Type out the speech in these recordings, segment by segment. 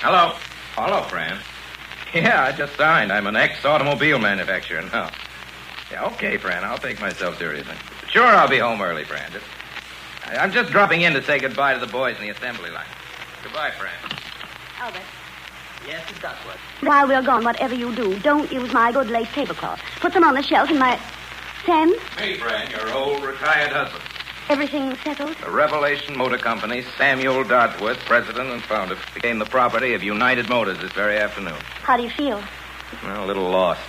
Hello. Hello, Fran. Yeah, I just signed. I'm an ex-automobile manufacturer now. Yeah, okay, Fran. I'll take myself seriously. Sure, I'll be home early, Fran. I'm just dropping in to say goodbye to the boys in the assembly line. Goodbye, Fran. Albert. Yes, Miss Dodsworth. While we're gone, whatever you do, don't use my good lace tablecloth. Put them on the shelf in my... Sam? Me, Fran, your old retired husband. Everything settled? The Revelation Motor Company, Samuel Dodsworth, president and founder, became the property of United Motors this very afternoon. How do you feel? Well, a little lost.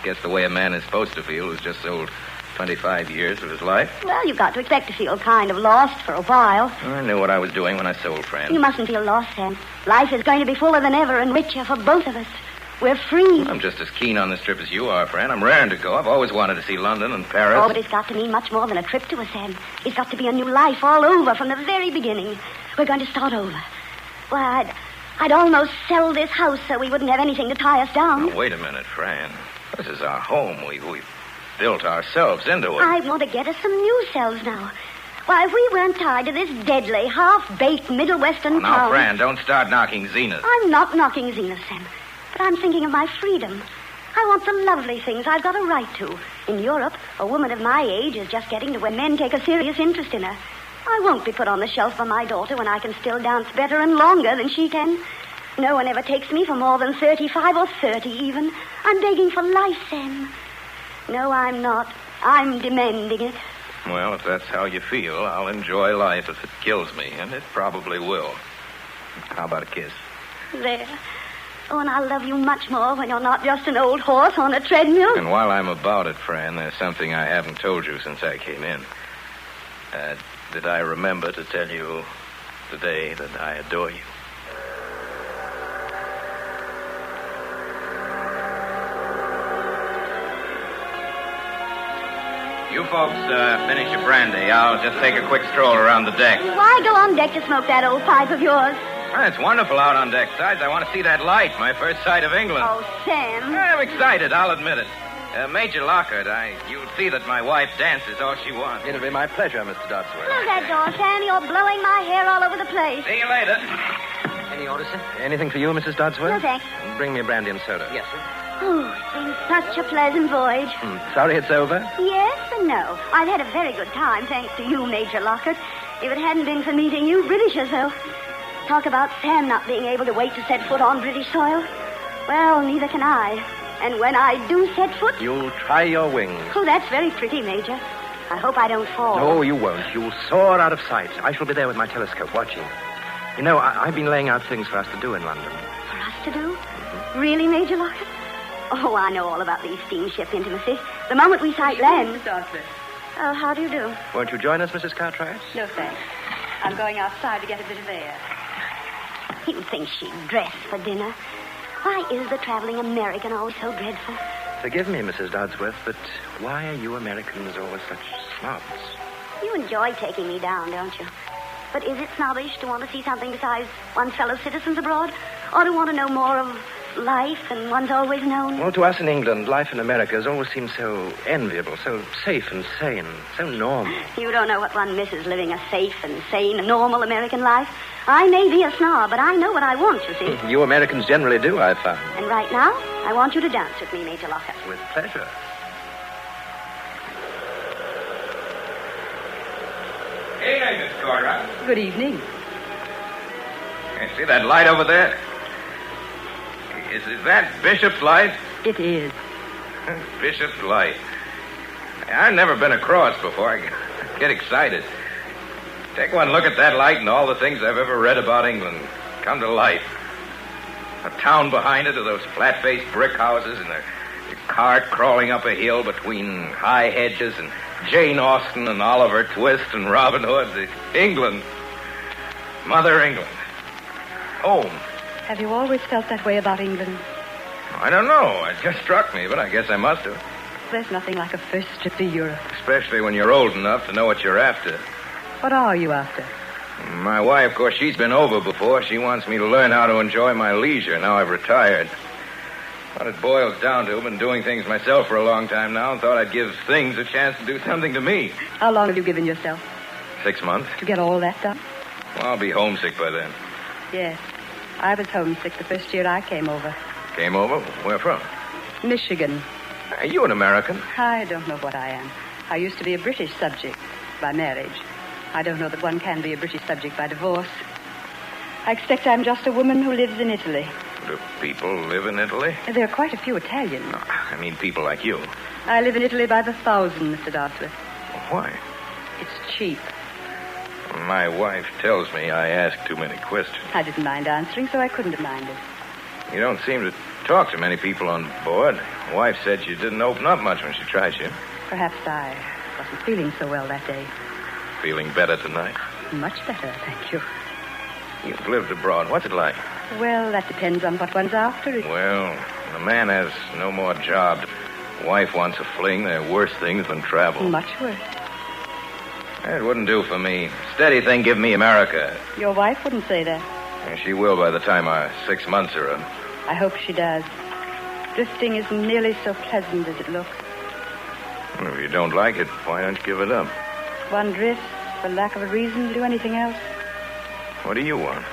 Guess the way a man is supposed to feel who's just sold 25 years of his life. Well, you've got to expect to feel kind of lost for a while. I knew what I was doing when I sold, Fran. You mustn't feel lost, Sam. Life is going to be fuller than ever and richer for both of us. We're free. I'm just as keen on this trip as you are, Fran. I'm raring to go. I've always wanted to see London and Paris. Oh, but it's got to mean much more than a trip to us, Sam. It's got to be a new life all over from the very beginning. We're going to start over. Well, I'd almost sell this house so we wouldn't have anything to tie us down. Now, wait a minute, Fran. This is our home. We've built ourselves into it. I want to get us some new selves now. Why, if we weren't tied to this deadly, half-baked Middle Western town... Now, Fran, don't start knocking Zenith. I'm not knocking Zenith, Sam. But I'm thinking of my freedom. I want the lovely things I've got a right to. In Europe, a woman of my age is just getting to where men take a serious interest in her. I won't be put on the shelf for my daughter when I can still dance better and longer than she can. No one ever takes me for more than 35 or 30 even. I'm begging for life, Sam. No, I'm not. I'm demanding it. Well, if that's how you feel, I'll enjoy life if it kills me, and it probably will. How about a kiss? There. Oh, and I'll love you much more when you're not just an old horse on a treadmill. And while I'm about it, Fran, there's something I haven't told you since I came in. Did I remember to tell you today that I adore you? You folks finish your brandy. I'll just take a quick stroll around the deck. Why go on deck to smoke that old pipe of yours? Well, it's wonderful out on deck. Besides, I want to see that light, my first sight of England. Oh, Sam. I'm excited, I'll admit it. Major Lockhart, you'll see that my wife dances all she wants. It'll be my pleasure, Mr. Dodsworth. Close that door, Sam. You're blowing my hair all over the place. See you later. Any orders, sir? Anything for you, Mrs. Dodsworth? No, thanks. Bring me a brandy and soda. Yes, sir. Oh, it's been such a pleasant voyage. Sorry it's over? Yes and no. I've had a very good time, thanks to you, Major Lockhart. If it hadn't been for meeting you Britishers, though. Talk about Sam not being able to wait to set foot on British soil. Well, neither can I. And when I do set foot... You'll try your wings. Oh, that's very pretty, Major. I hope I don't fall. No, you won't. You'll soar out of sight. I shall be there with my telescope watching. You know, I've been laying out things for us to do in London. For us to do? Mm-hmm. Really, Major Lockhart? Oh, I know all about these steamship intimacies. The moment we sight land... Oh, how do you do? Won't you join us, Mrs. Cartwright? No, thanks. I'm going outside to get a bit of air. You'd think she'd dress for dinner. Why is the traveling American always so dreadful? Forgive me, Mrs. Dodsworth, but why are you Americans always such snobs? You enjoy taking me down, don't you? But is it snobbish to want to see something besides one's fellow citizens abroad? Or to want to know more of life than one's always known? Well, to us in England, life in America has always seemed so enviable, so safe and sane, so normal. You don't know what one misses living a safe and sane, normal American life. I may be a snob, but I know what I want, you see. You Americans generally do, I've found. And right now, I want you to dance with me, Major Lockhart. With pleasure. Hey, Miss Cora. Good evening. See that light over there? Is that Bishop's light? It is. Bishop's light. I've never been across before. I get excited. Take one look at that light and all the things I've ever read about England come to life. A town behind it, of those flat-faced brick houses, and a cart crawling up a hill between high hedges, and Jane Austen and Oliver Twist and Robin Hood. England. Mother England. Home. Have you always felt that way about England? I don't know. It just struck me, but I guess I must have. There's nothing like a first trip to Europe. Especially when you're old enough to know what you're after. What are you after? My wife, of course, she's been over before. She wants me to learn how to enjoy my leisure now I've retired. What it boils down to, I've been doing things myself for a long time now and thought I'd give things a chance to do something to me. How long have you given yourself? 6 months. To get all that done? Well, I'll be homesick by then. Yes. I was homesick the first year I came over. Came over? Where from? Michigan. Are you an American? I don't know what I am. I used to be a British subject by marriage. I don't know that one can be a British subject by divorce. I expect I'm just a woman who lives in Italy. Do people live in Italy? There are quite a few Italians. No, I mean people like you. I live in Italy by the thousand, Mr. Dodsworth. Why? It's cheap. My wife tells me I ask too many questions. I didn't mind answering, so I couldn't have minded. You don't seem to talk to many people on board. My wife said you didn't open up much when she tried you. Perhaps I wasn't feeling so well that day. Feeling better tonight? Much better, thank you. You've lived abroad. What's it like? Well, that depends on what one's after. Well, when a man has no more job. Wife wants a fling. There are worse things than travel. Much worse. It wouldn't do for me. Steady thing, give me America. Your wife wouldn't say that. And she will by the time our 6 months are up. I hope she does. Drifting isn't nearly so pleasant as it looks. Well, if you don't like it, why don't you give it up? One drifts for lack of a reason to do anything else. What do you want?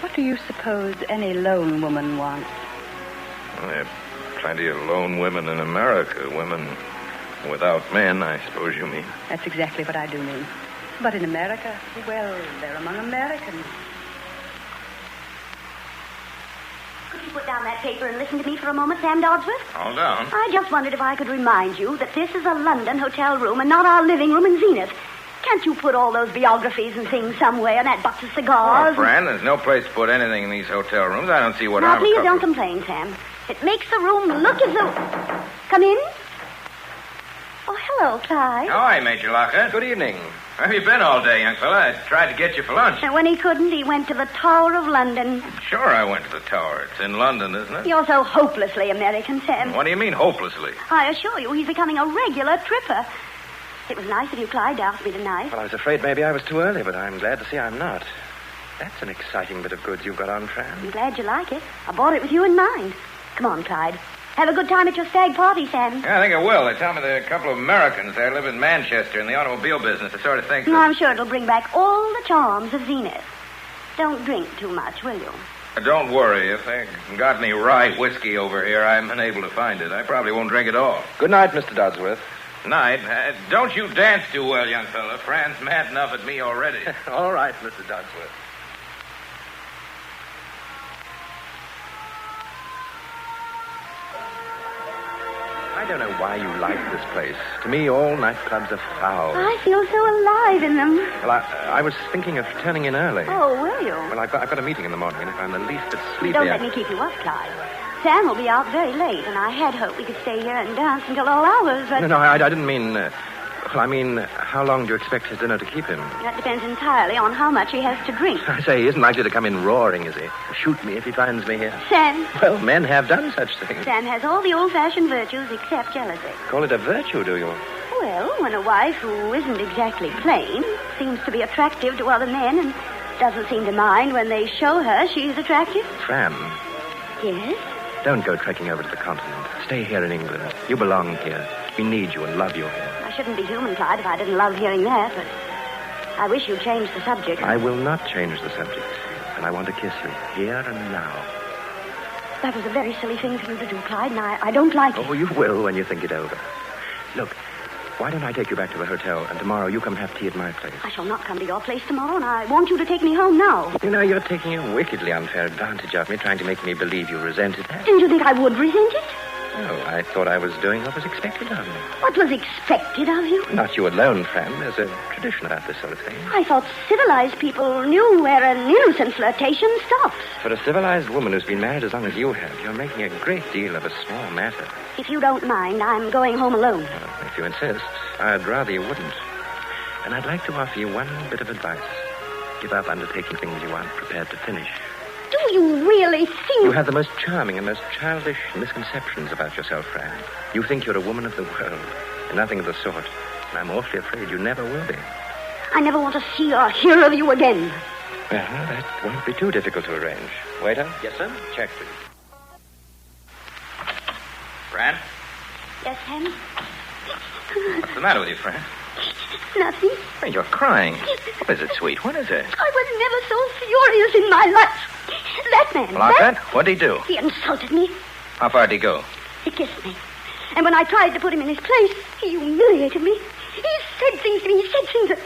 What do you suppose any lone woman wants? Well, there are plenty of lone women in America. Women without men, I suppose you mean. That's exactly what I do mean. But in America, well, they're among Americans. Could you put down that paper and listen to me for a moment, Sam Dodsworth? Hold on. I just wondered if I could remind you that this is a London hotel room and not our living room in Zenith. Can't you put all those biographies and things somewhere and that box of cigars? Oh, Fran, there's no place to put anything in these hotel rooms. I don't see what Now, I'm... please don't complain, Sam. It makes the room look as though... Come in? Oh, hello, Clyde. Oh, hi, Major Lockhart. Good evening. Where have you been all day, young fella? I tried to get you for lunch. And when he couldn't, he went to the Tower of London. Sure, I went to the tower. It's in London, isn't it? You're so hopelessly American, Sam. What do you mean, hopelessly? I assure you, he's becoming a regular tripper. It was nice of you, Clyde, to ask me tonight. Well, I was afraid maybe I was too early, but I'm glad to see I'm not. That's an exciting bit of goods you've got on, Fran. I'm glad you like it. I bought it with you in mind. Come on, Clyde. Have a good time at your stag party, Sam. Yeah, I think I will. They tell me there are a couple of Americans there live in Manchester in the automobile business. The sort of thing. No, I'm sure it'll bring back all the charms of Zenith. Don't drink too much, will you? Don't worry. If they got any rye whiskey over here, I'm unable to find it. I probably won't drink it all. Good night, Mr. Dodsworth. Night. Don't you dance too well, young fella. Fran's mad enough at me already. All right, Mr. Dodsworth. I don't know why you like this place. To me, all nightclubs are foul. I feel so alive in them. Well, I was thinking of turning in early. Oh, will you? Well, I've got a meeting in the morning, and if I'm the least bit sleepy... Don't let me keep you up, Clyde. Sam will be out very late, and I had hoped we could stay here and dance until all hours, but... No, I didn't mean... well, I mean, how long do you expect his dinner to keep him? That depends entirely on how much he has to drink. I say, he isn't likely to come in roaring, is he? Shoot me if he finds me here. Sam. Well, men have done such things. Sam has all the old-fashioned virtues except jealousy. Call it a virtue, do you? Well, when a wife who isn't exactly plain seems to be attractive to other men and doesn't seem to mind when they show her she's attractive. Fran, Yes? don't go trekking over to the continent. Stay here in England. You belong here. We need you and love you here. I shouldn't be human, Clyde, if I didn't love hearing that, but I wish you'd change the subject. I will not change the subject. And I want to kiss you, here and now. That was a very silly thing for you to do, Clyde, and I don't like it. Oh, you will when you think it over. Look, why don't I take you back to the hotel, and tomorrow you come have tea at my place? I shall not come to your place tomorrow, and I want you to take me home now. You know, you're taking a wickedly unfair advantage of me, trying to make me believe you resented that. Didn't you think I would resent it? Oh, I thought I was doing what was expected of me. What was expected of you? Not you alone, Fran. There's a tradition about this sort of thing. I thought civilized people knew where an innocent flirtation stops. For a civilized woman who's been married as long as you have, you're making a great deal of a small matter. If you don't mind, I'm going home alone. Well, if you insist, I'd rather you wouldn't. And I'd like to offer you one bit of advice. Give up undertaking things you aren't prepared to finish. Do you really think... You have the most charming and most childish misconceptions about yourself, Fran. You think you're a woman of the world, and nothing of the sort. And I'm awfully afraid you never will be. I never want to see or hear of you again. Well, that won't be too difficult to arrange. Waiter? Yes, sir? Check, please. Fran? Yes, Sam? What's the matter with you, Fran? Nothing. Hey, you're crying. What is it, sweet? What is it? I was never so furious in my life. That man. Lockett? What'd he do? He insulted me. How far did he go? He kissed me. And when I tried to put him in his place, he humiliated me. He said things to me. He said things that...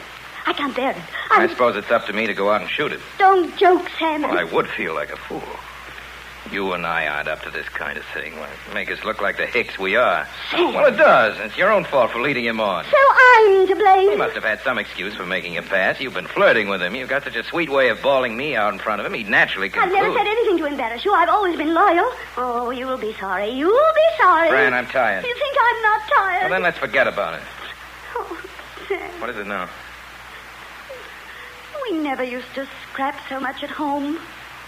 I can't bear it. I suppose it's up to me to go out and shoot him. Don't joke, Sam. Well, I would feel like a fool. You and I aren't up to this kind of thing. Why, make us look like the hicks we are. Sam. Well, it does. It's your own fault for leading him on. So I'm to blame. He must have had some excuse for making a pass. You've been flirting with him. You've got such a sweet way of bawling me out in front of him. He'd naturally conclude. I've never said anything to embarrass you. I've always been loyal. Oh, you'll be sorry. You'll be sorry. Fran, I'm tired. You think I'm not tired? Well, then let's forget about it. Oh, Sam. What is it now? We never used to scrap so much at home.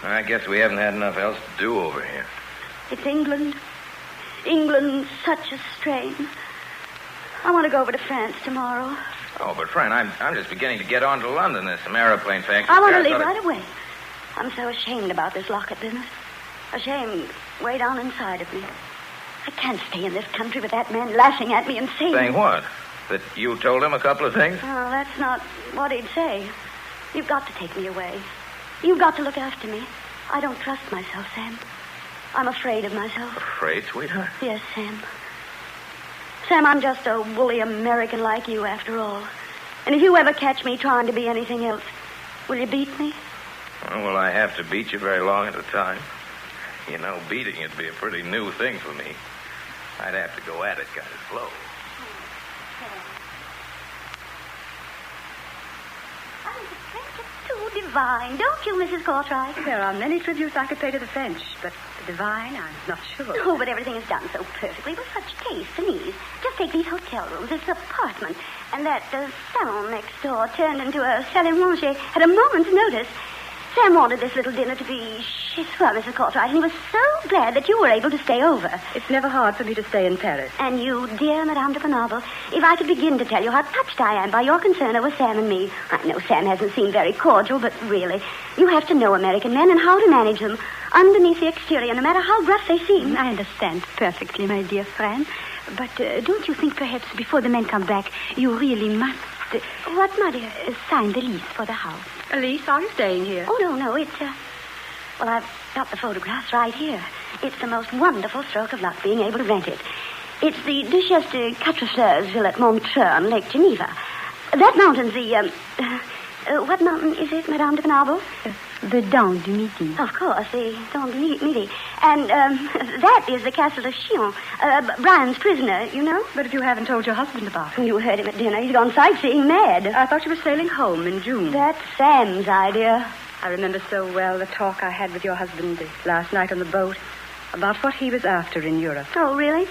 I guess we haven't had enough else to do over here. It's England. England's such a strain. I want to go over to France tomorrow. Oh, but Fran, I'm just beginning to get on to London. There's some aeroplane factories. I want to there. leave right away. I'm so ashamed about this Lockett business. Ashamed way down inside of me. I can't stay in this country with that man laughing at me and saying... Saying what? That you told him a couple of things? Oh, that's not what he'd say. You've got to take me away. You've got to look after me. I don't trust myself, Sam. I'm afraid of myself. Afraid, sweetheart? Yes, Sam. Sam, I'm just a woolly American like you, after all. And if you ever catch me trying to be anything else, will you beat me? Oh, well, I have to beat you very long at a time. You know, beating it'd be a pretty new thing for me. I'd have to go at it kind of slow. Too divine, don't you, Mrs. Cartwright? There are many tributes I could pay to the French, but the divine, I'm not sure. Oh, but everything is done so perfectly with such taste and ease. Just take these hotel rooms, this apartment, and that salon next door turned into a salle à manger at a moment's notice. Sam wanted this little dinner to be chez soi, Mrs. Cartwright, and he was so glad that you were able to stay over. It's never hard for me to stay in Paris. And you, dear Madame de Penable, if I could begin to tell you how touched I am by your concern over Sam and me. I know Sam hasn't seemed very cordial, but really, you have to know American men and how to manage them underneath the exterior, no matter how gruff they seem. I understand perfectly, my dear friend. But don't you think perhaps before the men come back, you really must... What, my dear? Sign the lease for the house. A lease? Are you staying here? Oh, no, it's, well, I've got the photographs right here. It's the most wonderful stroke of luck being able to rent it. It's the Duchesse de Quatrecheur's villa at Montreux on Lake Geneva. That mountain's the, what mountain is it, Madame de Penable? The Dent du Midi. Of course, the Dent du Midi. And, that is the Castle of Chillon. Brian's prisoner, you know? But if you haven't told your husband about it. You heard him at dinner. He's gone sightseeing mad. I thought you were sailing home in June. That's Sam's idea. I remember so well the talk I had with your husband last night on the boat about what he was after in Europe. Oh, really?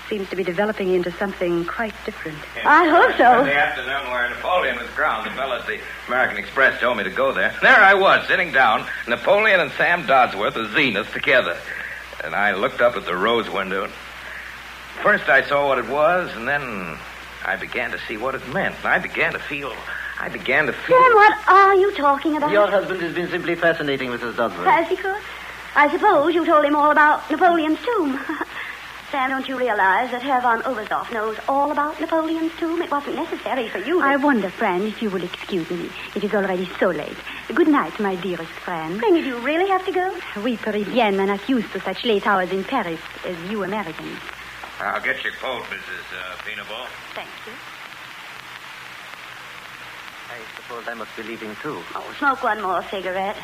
Seems to be developing into something quite different. I hope so. In the afternoon where Napoleon was crowned, the fellow at the American Express told me to go there. There I was, sitting down, Napoleon and Sam Dodsworth, the zenith, together. And I looked up at the rose window. First I saw what it was, and then I began to see what it meant. And I began to feel... Sam, what are you talking about? Your husband has been simply fascinating, Mrs. Dodsworth. Has he, Cook? I suppose you told him all about Napoleon's tomb. Sam, don't you realize that Herr von Oberstdorf knows all about Napoleon's tomb? It wasn't necessary for you to... I wonder, Fran, if you will excuse me. It is already so late. Good night, my dearest friend. Then you really have to go? We Parisiennes are not used to such late hours in Paris as you Americans. I'll get your coat, Mrs. Penable. Thank you. I suppose I must be leaving, too. Oh, smoke one more cigarette.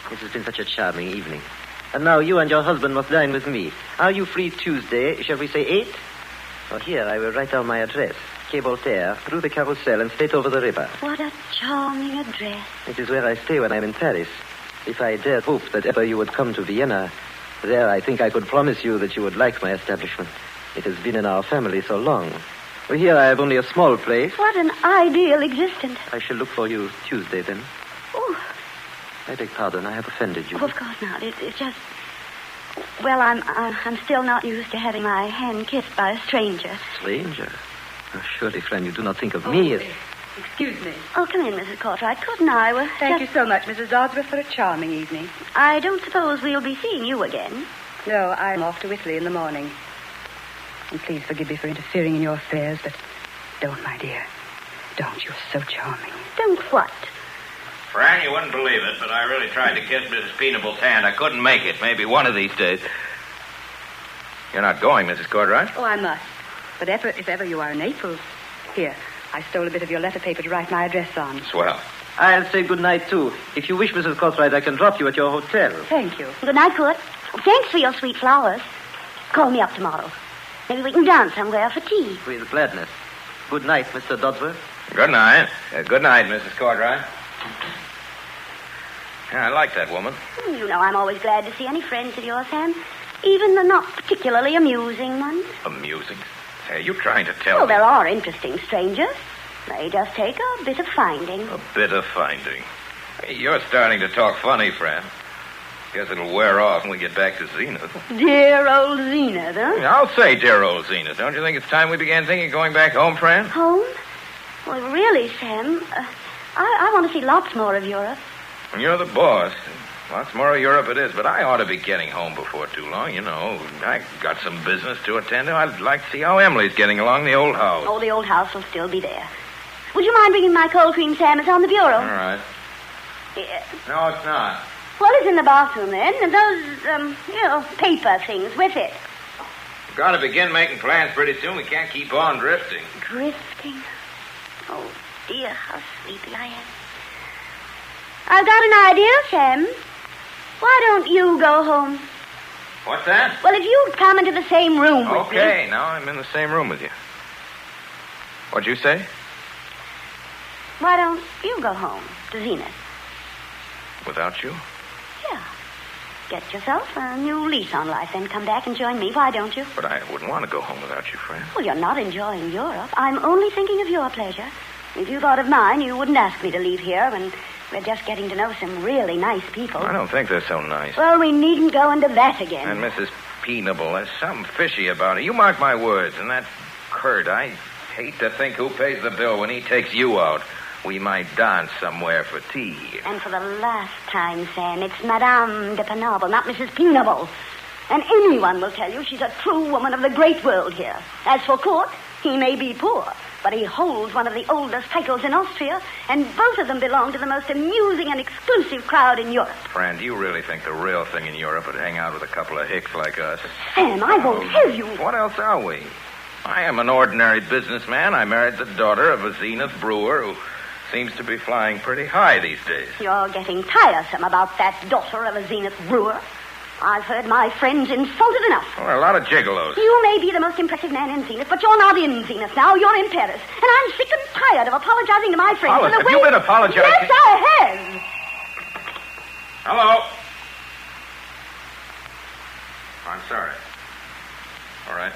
This has been such a charming evening. And now you and your husband must dine with me. Are you free Tuesday, shall we say 8? Well, here, I will write down my address. Quai Voltaire, through the Carousel and straight over the river. What a charming address. It is where I stay when I'm in Paris. If I dared hope that ever you would come to Vienna, there I think I could promise you that you would like my establishment. It has been in our family so long. Well, here I have only a small place. What an ideal existence. I shall look for you Tuesday, then. Oh, I beg pardon, I have offended you. oh, of course not. It's just... Well, I'm still not used to having my hand kissed by a stranger. Stranger? Oh, surely, friend, you do not think of me as... Excuse me. Oh, come in, Mrs. Cartwright. Couldn't I? Well, Thank you so much, Mrs. Dodsworth, for a charming evening. I don't suppose we'll be seeing you again. No, I'm off to Italy in the morning. And please forgive me for interfering in your affairs, but don't, my dear. Don't. You're so charming. Don't what? Fran, you wouldn't believe it, but I really tried to kiss Mrs. Peanable's hand. I couldn't make it. Maybe one of these days. You're not going, Mrs. Cordray? Oh, I must. But if ever you are in Naples... Here, I stole a bit of your letter paper to write my address on. Swell. I'll say good night, too. If you wish, Mrs. Cartwright, I can drop you at your hotel. Thank you. Good night, Kurt. Thanks for your sweet flowers. Call me up tomorrow. Maybe we can dance somewhere for tea. With gladness. Good night, Mr. Dodsworth. Good night. Good night, Mrs. Cordray. Yeah, I like that woman. You know I'm always glad to see any friends of yours, Sam. Even the not particularly amusing ones. Amusing? Hey, you trying to tell Well, me? there are interesting strangers. They just take a bit of finding. A bit of finding. Hey, you're starting to talk funny, Fran. Guess it'll wear off when we get back to Zenith. Dear old Zenith, huh? I'll say dear old Zenith. Don't you think it's time we began thinking of going back home, Fran? Home? Well, really, Sam, I want to see lots more of Europe. You're the boss. Lots more of Europe it is, but I ought to be getting home before too long. You know, I got some business to attend to. I'd like to see how Emily's getting along the old house. Oh, the old house will still be there. Would you mind bringing my cold cream, Sam? It's on the bureau. All right. Yeah. No, it's not. Well, it's in the bathroom, then. And those, paper things with it. We've got to begin making plans pretty soon. We can't keep on drifting. Drifting? Oh, dear, how sleepy I am. I've got an idea, Sam. Why don't you go home? What's that? Well, if you'd come into the same room with me... Okay, now I'm in the same room with you. What'd you say? Why don't you go home to Zenith? Without you? Yeah. Get yourself a new lease on life, then come back and join me. Why don't you? But I wouldn't want to go home without you, Fran. Well, you're not enjoying Europe. I'm only thinking of your pleasure. If you thought of mine, you wouldn't ask me to leave here when we're just getting to know some really nice people. I don't think they're so nice. Well, we needn't go into that again. And Mrs. Peanable, there's something fishy about it. You mark my words, and that Kurt, I hate to think who pays the bill when he takes you out. We might dance somewhere for tea. And for the last time, Sam, it's Madame de Penable, not Mrs. Peanable. And anyone will tell you she's a true woman of the great world here. As for Kurt, he may be poor, but he holds one of the oldest titles in Austria, and both of them belong to the most amusing and exclusive crowd in Europe. Fran, do you really think the real thing in Europe would hang out with a couple of hicks like us? Sam, I won't have you. What else are we? I am an ordinary businessman. I married the daughter of a Zenith brewer who seems to be flying pretty high these days. You're getting tiresome about that daughter of a Zenith brewer. I've heard my friends insulted enough. Well, a lot of gigolos. You may be the most impressive man in Zenith, but you're not in Zenith now. You're in Paris. And I'm sick and tired of apologizing to my friends for the Have way... you been apologizing? Yes, I have. Hello? I'm sorry. All right.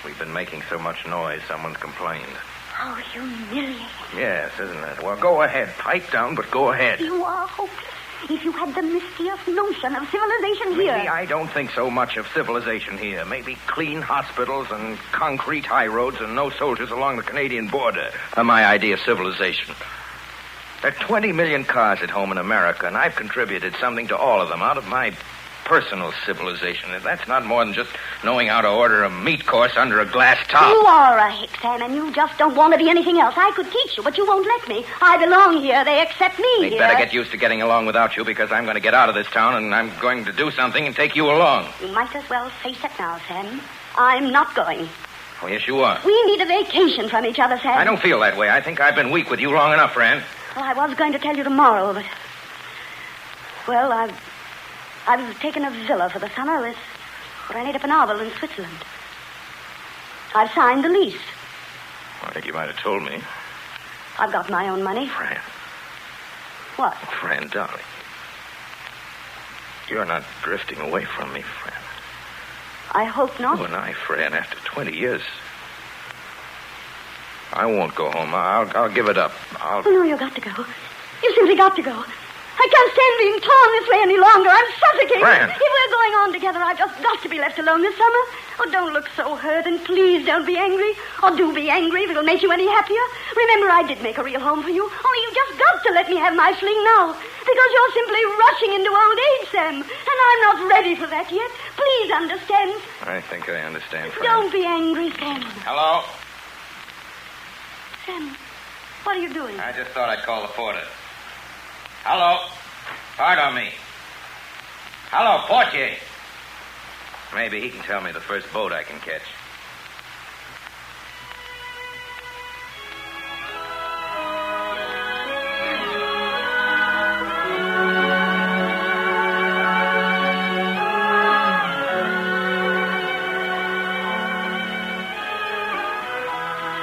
We've been making so much noise, someone's complained. Oh, humiliating. Yes, isn't it? Well, go ahead. Pipe down, but go ahead. You are hopeless. If you had the mistiest notion of civilization here... Maybe I don't think so much of civilization here. Maybe clean hospitals and concrete high roads and no soldiers along the Canadian border are my idea of civilization. There are 20 million cars at home in America, and I've contributed something to all of them out of my personal civilization. And that's not more than just knowing how to order a meat course under a glass top. You are a hick, Sam, and you just don't want to be anything else. I could teach you, but you won't let me. I belong here. They accept me They'd here. better get used to getting along without you, because I'm going to get out of this town and I'm going to do something and take you along. You might as well face it now, Sam. I'm not going. Oh, yes, you are. We need a vacation from each other, Sam. I don't feel that way. I think I've been weak with you long enough, Fran. Well, I was going to tell you tomorrow, but... Well, I've taken a villa for the summer with René de Penable in Switzerland. I've signed the lease. I think you might have told me. I've got my own money. Fran. What? Fran, darling. You're not drifting away from me, Fran. I hope not. You and I, Fran, after 20 years. I won't go home. I'll give it up. Oh, no, you've got to go. You simply got to go. I can't stand being torn this way any longer. I'm suffocating. Fran. If we're going on together, I've just got to be left alone this summer. Oh, don't look so hurt, and please don't be angry. Or do be angry if it'll make you any happier. Remember, I did make a real home for you. Only you've just got to let me have my fling now. Because you're simply rushing into old age, Sam. And I'm not ready for that yet. Please understand. I think I understand, Fran. Don't be angry, Sam. Hello? Sam, what are you doing? I just thought I'd call the porter. Hello. Pardon me. Hello, portier. Maybe he can tell me the first boat I can catch.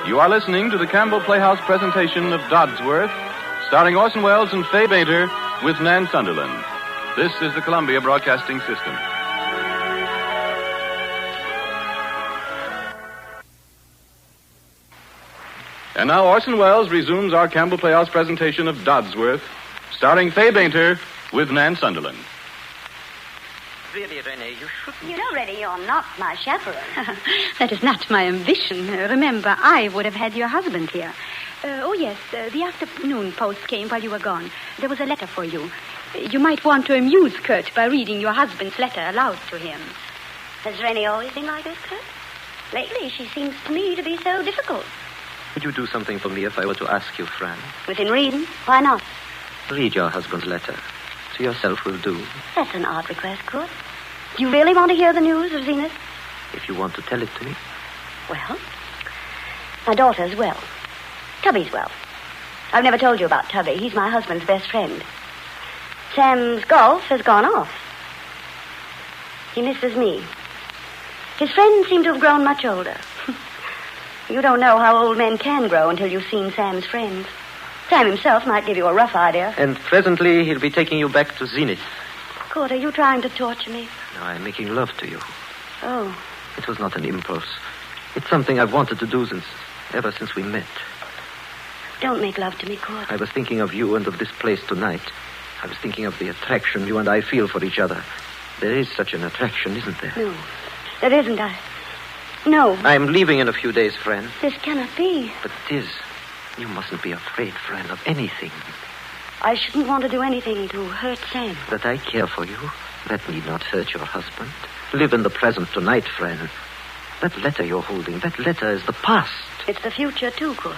You are listening to the Campbell Playhouse presentation of Dodsworth, starring Orson Welles and Fay Bainter with Nan Sunderland. This is the Columbia Broadcasting System. And now Orson Welles resumes our Campbell Playhouse presentation of Dodsworth, starring Fay Bainter with Nan Sunderland. Really, Renee, you shouldn't. You know, Rennie, you're not my chaperone. That is not my ambition. Remember, I would have had your husband here. The afternoon post came while you were gone. There was a letter for you. You might want to amuse Kurt by reading your husband's letter aloud to him. Has Rennie always been like this, Kurt? Lately, she seems to me to be so difficult. Would you do something for me if I were to ask you, Fran? Within reason? Why not? Read your husband's letter. To yourself will do. That's an odd request, Kurt. Do you really want to hear the news of Zenith? If you want to tell it to me. Well, my daughter's well. Tubby's well. I've never told you about Tubby. He's my husband's best friend. Sam's golf has gone off. He misses me. His friends seem to have grown much older. You don't know how old men can grow until you've seen Sam's friends. Sam himself might give you a rough idea. And presently he'll be taking you back to Zenith. Kurt, are you trying to torture me? No, I'm making love to you. Oh. It was not an impulse. It's something I've wanted to do ever since we met. Don't make love to me, Kurt. I was thinking of you and of this place tonight. I was thinking of the attraction you and I feel for each other. There is such an attraction, isn't there? No, there isn't. No. I'm leaving in a few days, Fran. This cannot be. But it is. You mustn't be afraid, Fran, of anything. I shouldn't want to do anything to hurt Sam. That I care for you, that need not hurt your husband. Live in the present tonight, Fran. That letter you're holding, that letter is the past. It's the future, too, Kurt.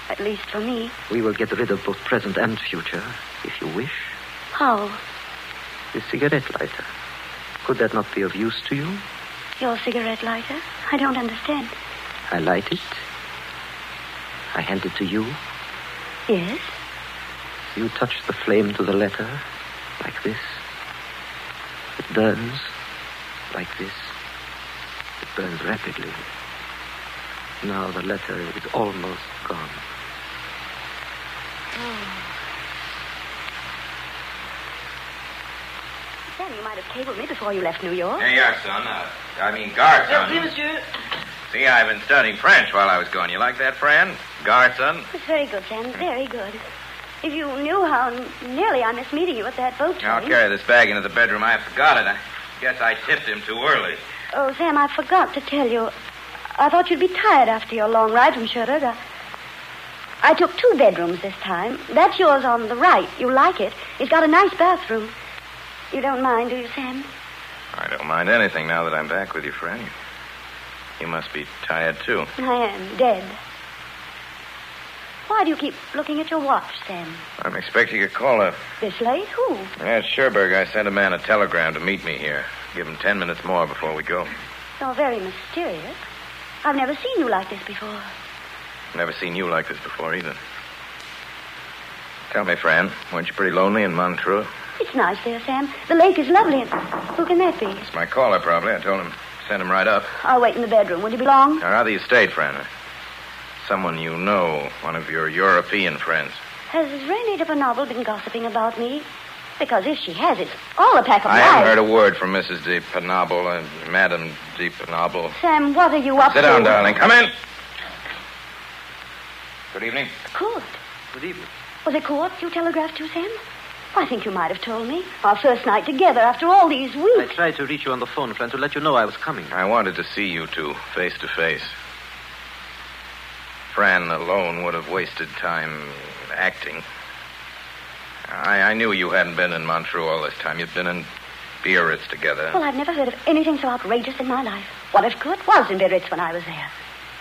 At least for me. We will get rid of both present and future, if you wish. How? The cigarette lighter. Could that not be of use to you? Your cigarette lighter? I don't understand. I light it. I hand it to you. Yes? You touch the flame to the letter, like this. It burns, like this. It burns rapidly. Now the letter is almost gone. Oh. Sam, you might have cabled me before you left New York. Here you are, son. Guard, son. Oui, monsieur. See, I've been studying French while I was gone. You like that, Fran? Guard, son? It's very good, Sam. Very good. If you knew how nearly I missed meeting you at that boat train. I'll carry this bag into the bedroom. I forgot it. I guess I tipped him too early. Oh, Sam, I forgot to tell you. I thought you'd be tired after your long ride from Sherwood. I took 2 bedrooms this time. That's yours on the right. You like it. It's got a nice bathroom. You don't mind, do you, Sam? I don't mind anything now that I'm back with you, Fran. You must be tired, too. I am. Dead. Why do you keep looking at your watch, Sam? I'm expecting a caller. This late? Who? At Sherberg, I sent a man a telegram to meet me here. Give him 10 minutes more before we go. You're very mysterious. I've never seen you like this before. Never seen you like this before, either. Tell me, Fran, weren't you pretty lonely in Montreux? It's nice there, Sam. The lake is lovely. And who can that be? It's my caller, probably. I told him, send him right up. I'll wait in the bedroom. Will you be long? Now, rather you stayed, Fran. Someone you know, one of your European friends. Has Renée de Penable been gossiping about me? Because if she has, it's all a pack of I lies. haven't heard a word from Mrs. de Penable and Madame de Penable. Sam, what are you up to? Sit down, darling. Come in. Good evening. Court. Good evening. Was it Court you telegraphed to, Sam? I think you might have told me. Our first night together after all these I weeks. tried to reach you on the phone, Fran, to let you know I was coming. I wanted to see you two face to face. Fran alone would have wasted time acting. I knew you hadn't been in Montreux all this time. You'd been in Biarritz together. Well, I've never heard of anything so outrageous in my life. What if Kurt was in Biarritz when I was there?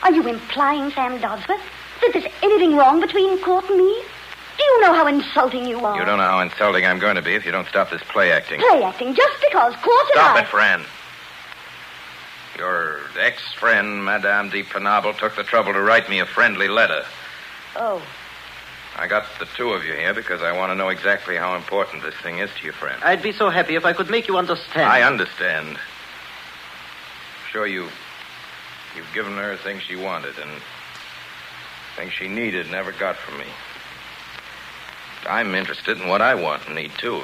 Are you implying Sam Dodsworth that there's anything wrong between Court and me? Do you know how insulting you are? You don't know how insulting I'm going to be if you don't stop this play acting. Play acting, just because Court and Stop it, Fran. Your ex-friend, Madame de Penable, took the trouble to write me a friendly letter. Oh. I got the two of you here because I want to know exactly how important this thing is to you, friend. I'd be so happy if I could make you understand. I understand. Sure, you've given her things she wanted and things she needed never got from me. I'm interested in what I want and need, too.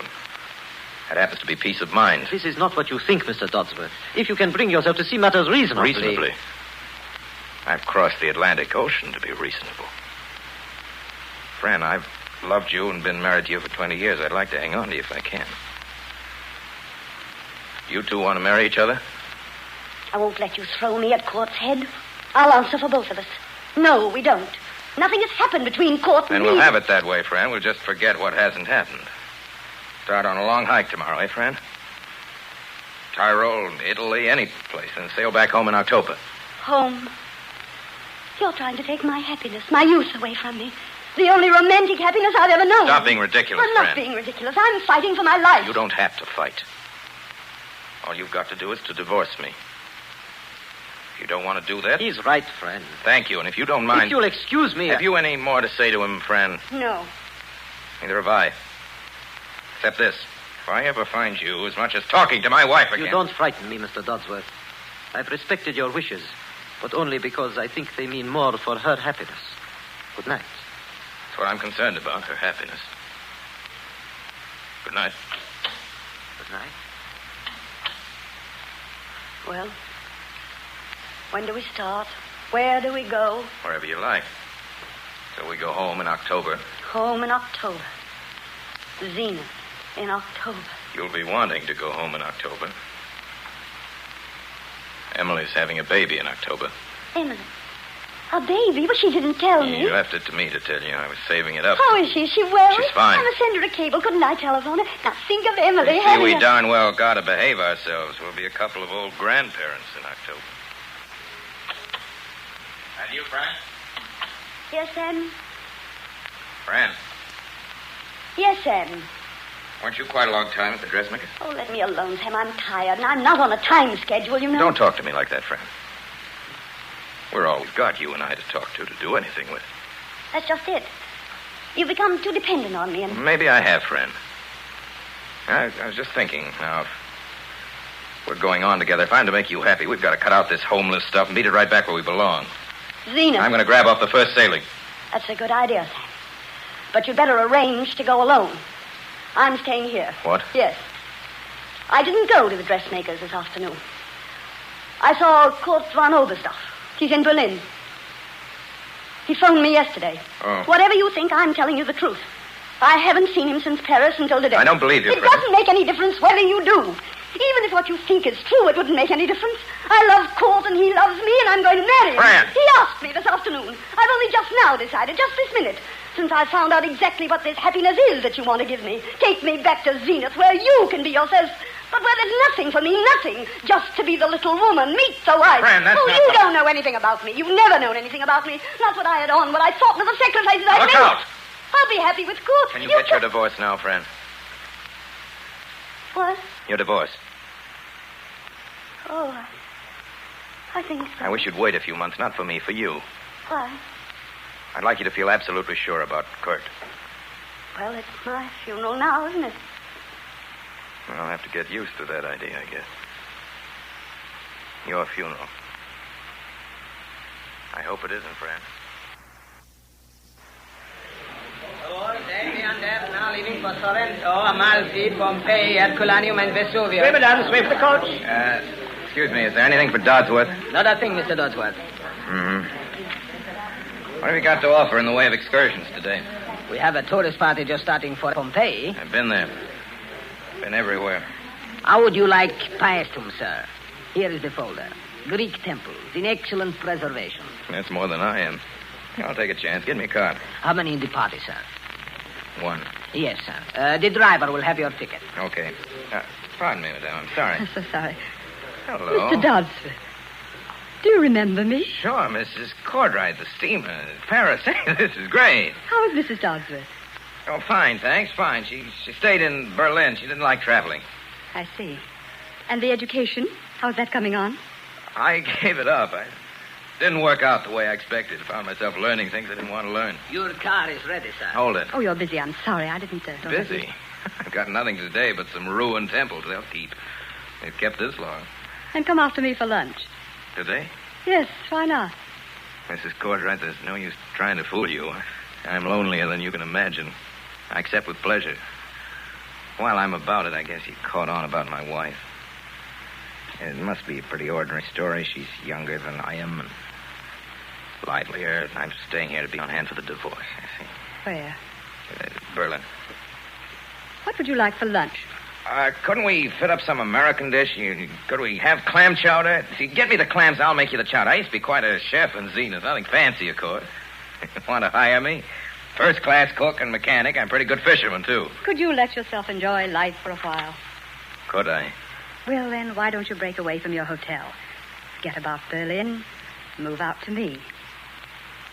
That happens to be peace of mind. This is not what you think, Mr. Dodsworth. If you can bring yourself to see matters reasonably... Reasonably? I've crossed the Atlantic Ocean to be reasonable. Fran, I've loved you and been married to you for 20 years. I'd like to hang on to you if I can. You two want to marry each other? I won't let you throw me at Court's head. I'll answer for both of us. No, we don't. Nothing has happened between Court and Then me. we'll have it that way, Fran. We'll just forget what hasn't happened. Start on a long hike tomorrow, eh, Fran? Tyrol, Italy, any place, and sail back home in October. Home. You're trying to take my happiness, my youth away from me. The only romantic happiness I've ever known. Stop being ridiculous, I'm not Fran. being ridiculous. I'm fighting for my life. You don't have to fight. All you've got to do is to divorce me. If you don't want to do that... He's right, friend. Thank you, and if you don't mind... If you'll excuse me... Have you any more to say to him, Fran? No. Neither have I. Except this. If I ever find you as much as talking to my wife again... You don't frighten me, Mr. Dodsworth. I've respected your wishes, but only because I think they mean more for her happiness. Good night. That's what I'm concerned about, her happiness. Good night. Good night. Well, when do we start? Where do we go? Wherever you like. So we go home in October. Home in October. Zenith in October. You'll be wanting to go home in October. Emily's having a baby in October. Emily. A baby? But she didn't tell me. You left it to me to tell you. I was saving it up. How is she? Is she well? She's fine. I must send her a cable. Couldn't I telephone her? Now, think of Emily You see, having we a... darn well got to behave ourselves. We'll be a couple of old grandparents in October. And you, Fran? Yes, Sam? Fran, Yes, Sam. weren't you quite a long time at the dressmaker's? Oh, let me alone, Sam. I'm tired, and I'm not on a time schedule, you know. Don't talk to me like that, Fran. We're all we've got, you and I, to talk to do anything with. That's just it. You've become too dependent on me, and... Maybe I have, Fran. I was just thinking, now, if we're going on together, if I'm to make you happy, we've got to cut out this homeless stuff and beat it right back where we belong. Zenith. I'm going to grab off the first sailing. That's a good idea, Sam. But you'd better arrange to go alone. I'm staying here. What? Yes. I didn't go to the dressmaker's this afternoon. I saw Kurt von Oberstoff. He's in Berlin. He phoned me yesterday. Oh. Whatever you think, I'm telling you the truth. I haven't seen him since Paris until today. I don't believe you, It Fran. doesn't make any difference whether you do. Even if what you think is true, it wouldn't make any difference. I love Court and he loves me, and I'm going to marry him. Fran! He asked me this afternoon. I've only just now decided, just this minute, since I found out exactly what this happiness is that you want to give me. Take me back to Zenith, where you can be yourself, but where there's nothing for me, nothing. Just to be the little woman, meet the wife. Fran, that's not you the- don't know anything about me. You've never known anything about me. Not what I had on, what I thought, nor the sacrifices I Look made. out! I'll be happy with Court. Can you get your divorce now, Fran? What? Your divorce. Oh, I think so. I wish you'd wait a few months, not for me, for you. Why? I'd like you to feel absolutely sure about Kurt. Well, it's my funeral now, isn't it? I'll have to get used to that idea, I guess. Your funeral. I hope it isn't, Fran. Now leaving for Sorrento, Amalfi, Pompeii, Herculaneum, and Vesuvio. Madame, swift the coach. Excuse me, is there anything for Dodsworth? Not a thing, Mr. Dodsworth. What have you got to offer in the way of excursions today? We have a tourist party just starting for Pompeii. I've been there. Been everywhere. How would you like Paestum, sir? Here is the folder. Greek temples in excellent preservation. That's more than I am. I'll take a chance. Give me a card. How many in the party, sir? One. Yes, sir. The driver will have your ticket. Okay. Pardon me, madame. I'm sorry. I'm so sorry. Hello. Mr. Dodsworth. Do you remember me? Sure, Mrs. Cordright, the steamer. Paris. This is great. How is Mrs. Dodsworth? Oh, fine, thanks. Fine. She stayed in Berlin. She didn't like traveling. I see. And the education? How's that coming on? I gave it up. I didn't work out the way I expected. Found myself learning things I didn't want to learn. Your car is ready, sir. Hold it. Oh, you're busy. I'm sorry. I didn't... Busy? I've got nothing today but some ruined temples they'll keep. They've kept this long. And come after me for lunch. Today? Yes, why not? Mrs. Cordright, there's no use trying to fool you. I'm lonelier than you can imagine. I accept with pleasure. While I'm about it, I guess you caught on about my wife. It must be a pretty ordinary story. She's younger than I am and livelier. I'm staying here to be on hand for the divorce, I see. Where? Berlin. What would you like for lunch? Couldn't we fit up some American dish? Could we have clam chowder? See, get me the clams, I'll make you the chowder. I used to be quite a chef in Zenith. Nothing fancy, of course. Want to hire me? First-class cook and mechanic. I'm a pretty good fisherman, too. Could you let yourself enjoy life for a while? Could I? Well, then, why don't you break away from your hotel? Forget about Berlin. Move out to me.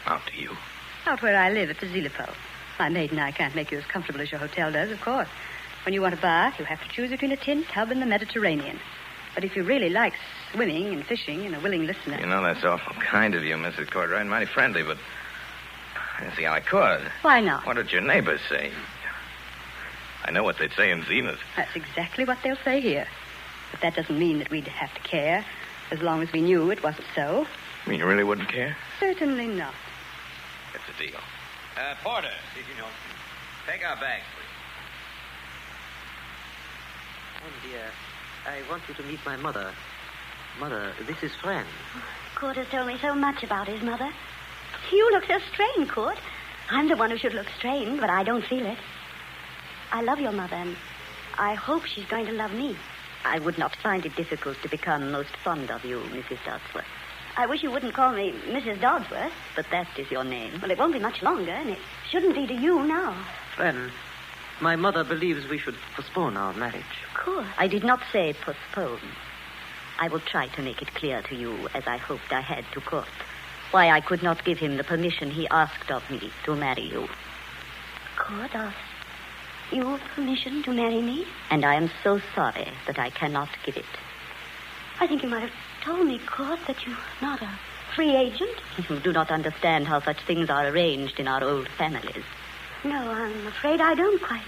Out to you? Out where I live at the Zillipo. My maid and I can't make you as comfortable as your hotel does, of course. When you want a bath, you have to choose between a tin tub and the Mediterranean. But if you really like swimming and fishing and a willing listener... You know, that's awful kind of you, Mrs. Cordright. Mighty friendly, but I don't see how I could. Why not? What did your neighbors say? I know what they'd say in Zenith. That's exactly what they'll say here. But that doesn't mean that we'd have to care, as long as we knew it wasn't so. You mean you really wouldn't care? Certainly not. That's a deal. Porter, take our bags, please. Oh, dear. I want you to meet my mother. Mother, this is Fran. Court has told me so much about his mother. You look so strained, Court. I'm the one who should look strained, but I don't feel it. I love your mother, and I hope she's going to love me. I would not find it difficult to become most fond of you, Mrs. Dodsworth. I wish you wouldn't call me Mrs. Dodsworth. But that is your name. Well, it won't be much longer, and it shouldn't be to you now. Fran, my mother believes we should postpone our marriage. Of course. I did not say postpone. I will try to make it clear to you, as I hoped I had to Court, why I could not give him the permission he asked of me to marry you. Court asked you permission to marry me? And I am so sorry that I cannot give it. I think you might have told me, Court, that you're not a free agent. You do not understand how such things are arranged in our old families. No, I'm afraid I don't quite.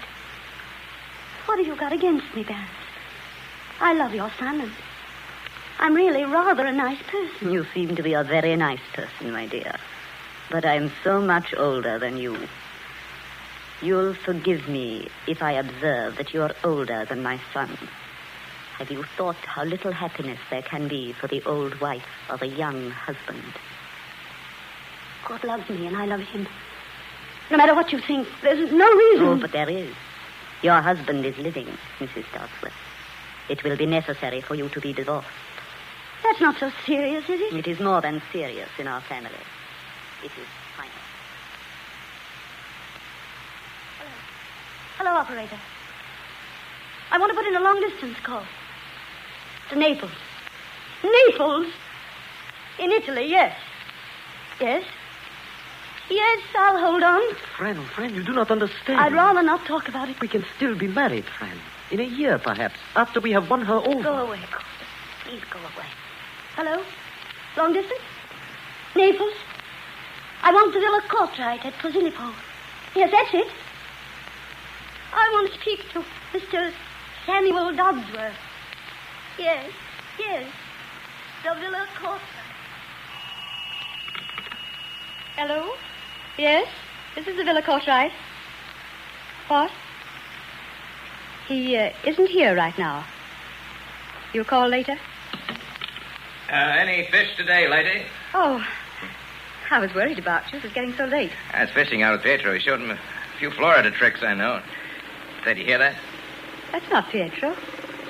What have you got against me, Barris? I love your son, and I'm really rather a nice person. You seem to be a very nice person, my dear. But I'm so much older than you. You'll forgive me if I observe that you're older than my son. Have you thought how little happiness there can be for the old wife of a young husband? God loves me, and I love him. No matter what you think, there's no reason. Oh, but there is. Your husband is living, Mrs. Dodsworth. It will be necessary for you to be divorced. That's not so serious, is it? It is more than serious in our family. It is final. Hello, operator. I want to put in a long-distance call. To Naples. Naples? In Italy, yes. Yes? Yes, I'll hold on. Fran, you do not understand. I'd rather not talk about it. We can still be married, Fran. In a year, perhaps, after we have won her over. Go away, Court. Please go away. Hello? Long distance? Naples? I want the Villa Cartwright at Posillipo. Yes, that's it. I want to speak to Mr. Samuel Dodsworth. Yes. The Villa Cartwright. Hello? Yes? This is the Villa Cartwright. What? He isn't here right now. You'll call later? Any fish today, lady? Oh, I was worried about you. It was getting so late. I was fishing out with Pietro. He showed him a few Florida tricks I know. Did you hear that? That's not Pietro.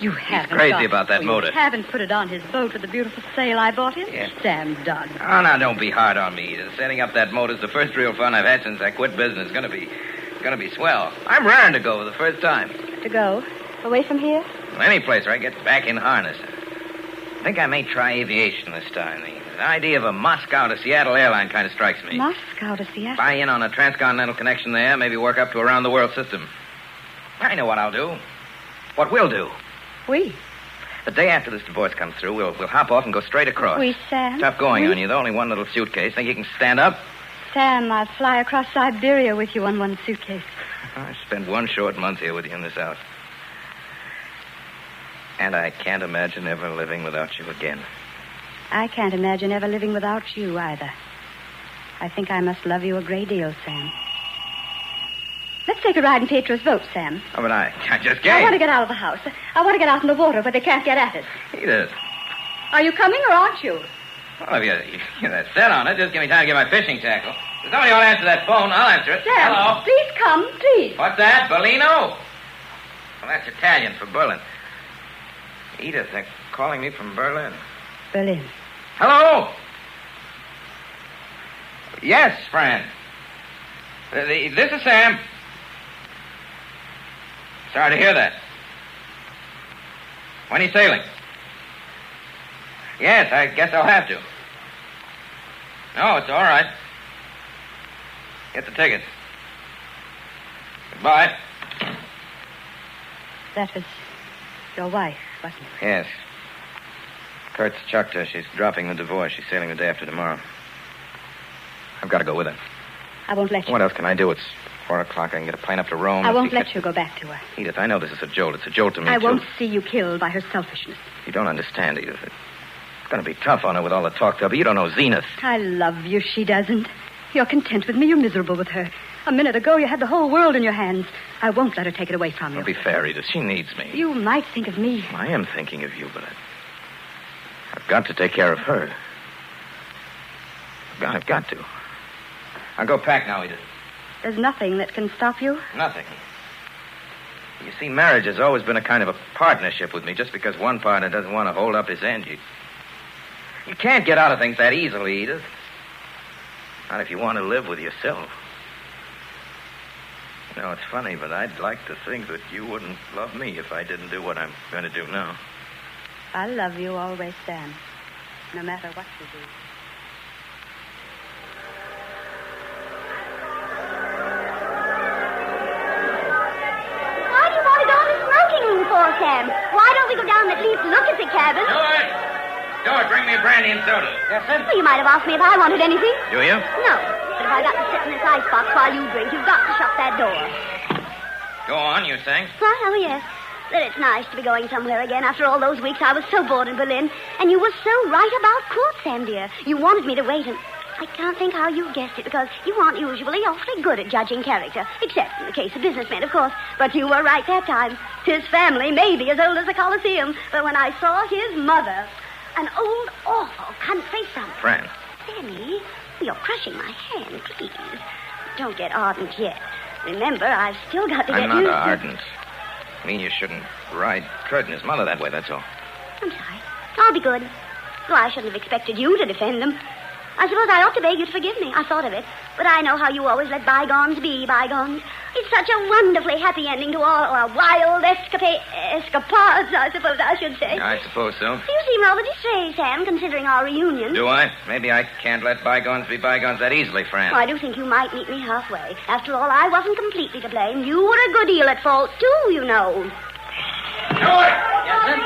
You haven't. Crazy about that motor. You haven't put it on his boat with the beautiful sail I bought him? Yeah. Sam Dodd. Oh, now, don't be hard on me. Setting up that motor's the first real fun I've had since I quit business. Gonna be swell. I'm raring to go for the first time. To go? Away from here? Any place where I get back in harness. I think I may try aviation this time. The idea of a Moscow to Seattle airline kind of strikes me. Moscow to Seattle? Buy in on a transcontinental connection there, maybe work up to a round-the-world system. I know what I'll do. What we'll do. We? The day after this divorce comes through, we'll hop off and go straight across. We, Sam? Tough going on you, though. Only one little suitcase. Think you can stand up? Sam, I'll fly across Siberia with you on one suitcase. I spent one short month here with you in this house. And I can't imagine ever living without you again. I can't imagine ever living without you either. I think I must love you a great deal, Sam. Let's take a ride in Petra's boat, Sam. Oh, but I just I came. want to get out of the house. I want to get out in the water where they can't get at us. Edith. Are you coming or aren't you? Well, if you're that set on it, just give me time to get my fishing tackle. If somebody ought to answer that phone, I'll answer it. Sam, Hello? please come, please. What's that, Bellino? Well, that's Italian for Berlin. Edith, they're calling me from Berlin. Berlin. Hello? Yes, Fran. This is Sam. Sorry to hear that. When are you sailing? Yes, I guess I'll have to. No, it's all right. Get the tickets. Goodbye. That was your wife, wasn't it? Yes. Kurt's chucked her. She's dropping the divorce. She's sailing the day after tomorrow. I've got to go with her. I won't let you. What else can I do? It's 4 o'clock. I can get a plane up to Rome. I won't let you go back to her. Edith, I know this is a jolt. It's a jolt to me, I too. won't see you killed by her selfishness. You don't understand, Edith. It's going to be tough on her with all the talk to her, but you don't know Zenith. I love you. She doesn't. You're content with me. You're miserable with her. A minute ago, you had the whole world in your hands. I won't let her take it away from you. Don't be fair, Edith. She needs me. You might think of me. I am thinking of you, but I've got to take care of her. I've got to. I'll go pack now, Edith. There's nothing that can stop you? Nothing. You see, marriage has always been a kind of a partnership with me. Just because one partner doesn't want to hold up his end, you can't get out of things that easily, Edith. Not if you want to live with yourself. You know, it's funny, but I'd like to think that you wouldn't love me if I didn't do what I'm going to do now. I love you always, Sam. No matter what you do. Sam. Why don't we go down and at least look at the cabin? Stuart, bring me a brandy and soda. Yes, sir. Well, you might have asked me if I wanted anything. Do you? No. But if I got to sit in this icebox while you drink, you've got to shut that door. Go on, you saying? What? Oh, yes. That it's nice to be going somewhere again. After all those weeks, I was so bored in Berlin. And you were so right about Kurt, Sam, dear. You wanted me to wait, and I can't think how you guessed it, because you aren't usually awfully good at judging character, except in the case of businessmen, of course. But you were right that time. His family may be as old as the Colosseum, but when I saw his mother, an old, awful country son. Fran. Sammy, you're crushing my hand, please. Don't get ardent yet. Remember, I've still got to get I'm used not to... ardent. I mean, you shouldn't ride Kurt and his mother that way, that's all. I'm sorry. I'll be good. Well, I shouldn't have expected you to defend them. I suppose I ought to beg you to forgive me. I thought of it. But I know how you always let bygones be bygones. It's such a wonderfully happy ending to all our wild escapades, I suppose I should say. I suppose so. You seem rather distressed, Sam, considering our reunion. Do I? Maybe I can't let bygones be bygones that easily, Fran. Well, I do think you might meet me halfway. After all, I wasn't completely to blame. You were a good deal at fault, too, you know. Stuart! Yes, sir?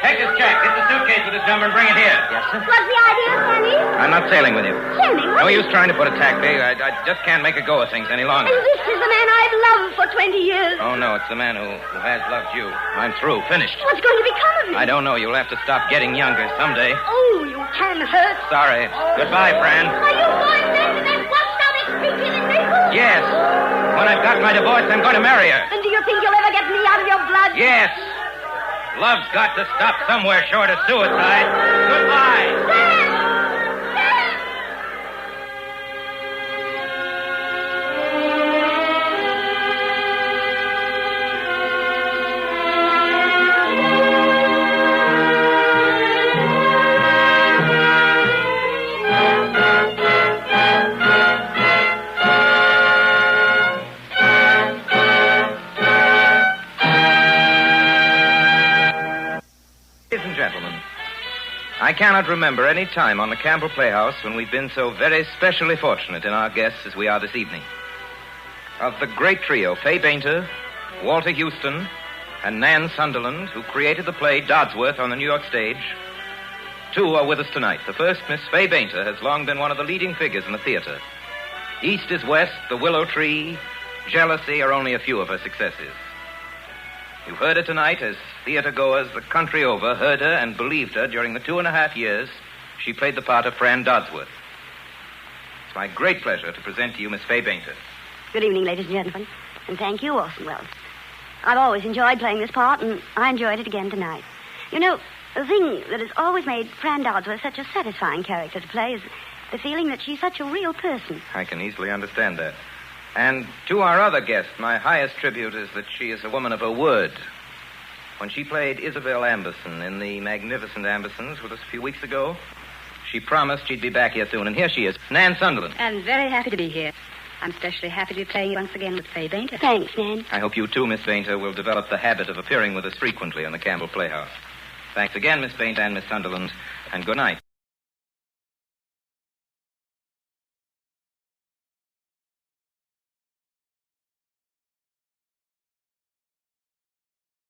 Take this check. Get the suitcase with this number and bring it here. Yes, sir. What's the idea, Sammy? I'm not sailing with you. Sammy, what? No use trying to put a tack bait. I just can't make a go of things any longer. And this is the man I've loved for 20 years. Oh, no, it's the man who has loved you. I'm through. Finished. What's going to become of me? I don't know. You'll have to stop getting younger someday. Oh, you can hurt. Sorry. Goodbye, Fran. Are you going then to that washed-out extinction in Naples? Yes. When I've got my divorce, I'm going to marry her. And do you think you'll ever get me out of your blood? Yes. Love's got to stop somewhere short of suicide. Goodbye. I cannot remember any time on the Campbell Playhouse when we've been so very specially fortunate in our guests as we are this evening. Of the great trio, Fay Bainter, Walter Houston, and Nan Sunderland, who created the play Dodsworth on the New York stage, two are with us tonight. The first, Miss Fay Bainter, has long been one of the leading figures in the theater. East is West, The Willow Tree, Jealousy are only a few of her successes. You've heard her tonight as theater-goers the country over heard her and believed her during the 2.5 years she played the part of Fran Dodsworth. It's my great pleasure to present to you Miss Fay Bainter. Good evening, ladies and gentlemen, and thank you, Orson Welles. I've always enjoyed playing this part, and I enjoyed it again tonight. You know, the thing that has always made Fran Dodsworth such a satisfying character to play is the feeling that she's such a real person. I can easily understand that. And to our other guest, my highest tribute is that she is a woman of her word. When she played Isabel Amberson in The Magnificent Ambersons with us a few weeks ago, she promised she'd be back here soon, and here she is, Nan Sunderland. I'm very happy to be here. I'm especially happy to be playing once again with Fay Bainter. Thanks, Nan. I hope you too, Miss Bainter, will develop the habit of appearing with us frequently on the Campbell Playhouse. Thanks again, Miss Bainter and Miss Sunderland, and good night.